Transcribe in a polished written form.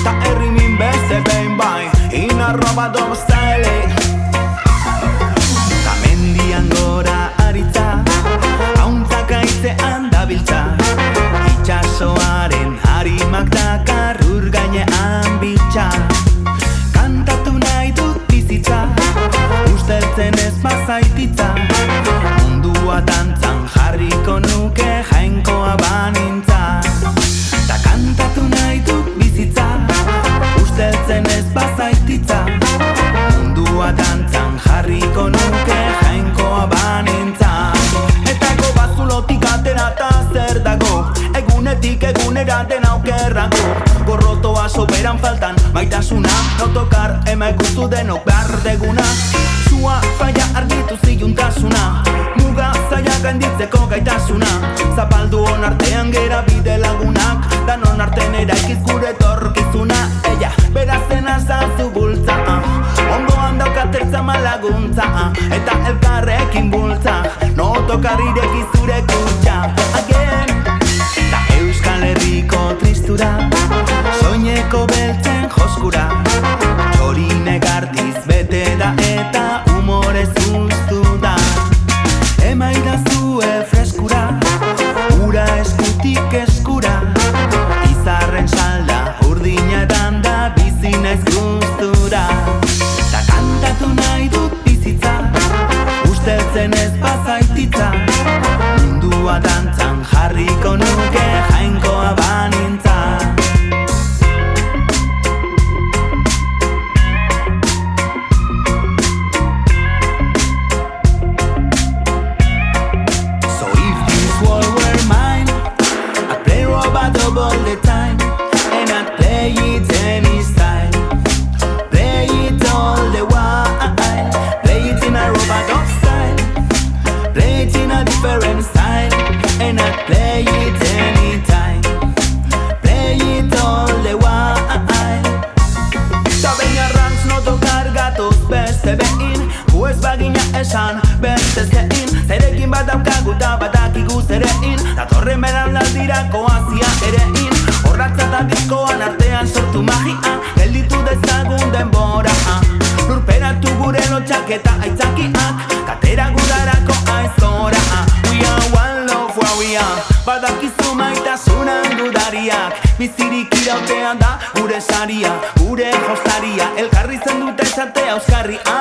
Ta herrimin beste behin bai Inarroba domaztaile Ta mendian gora aritza Hauntzak aitzean dabiltza Itxasoaren harimak dakar ur gainean bitxa Kantatu nahi dut bizitza Usteltzen ez bazaititza Mundua dantzan jarriko nuke jainkoa banintza Ta kantatu nahi dut bizitza Usteltzen ez bazaititza Mundua dantzan jarriko nuke jainkoa banintza Etako bazulotik aterata zer dago Egunetik egunera den aukerrako Gorrotoa soberan faltan maitasuna Autokar ema ikustu denok behar deguna Zua faia argitu ziluntasuna Muga zaila gainditzeko gaitasuna Zapaldu hon artean gera bide lagunak Danon arten eraikiz gure torkizuna Ella, berazen azazu bultza Ondoan daukatertza malaguntza Eta elkarrekin bultza No tokar ireki zure kutxa Again Ta Euskal Herriko tristura Soineko beltzen joskura Txori negartiz bete da eta humorez ustu da Emaidazue freskura Ura eskutik eskura Izarren salda urdinatan da bizi naiz gustura Ta kantatu nahi dut bizitza Usteltzen ez bazaititza Mundua dantzan jarriko nuke jainkoa banintza All the time, and I'd play it any style. Play it all the while. Play it in a robot style. Play it in a different style, and I'd play it anytime. Play it all the while. Ta baina ranz no tokar gatos beste behin. Gu ez bagina esan beste zein. Zerekin bat daukagu ta badakigu zerein. Datorren beranaldirako hasia erein Horratza eta diskoan artean sortu magia Gelditu dezagun denbora Lurperatu gure lotxak eta aitzakiak Katera gudarako aizkora We are one love where we are Badakizu maitasunan dudariak Bizirik irautean da gure saria Gure jostaria Elkarri zen dute esatea euskarria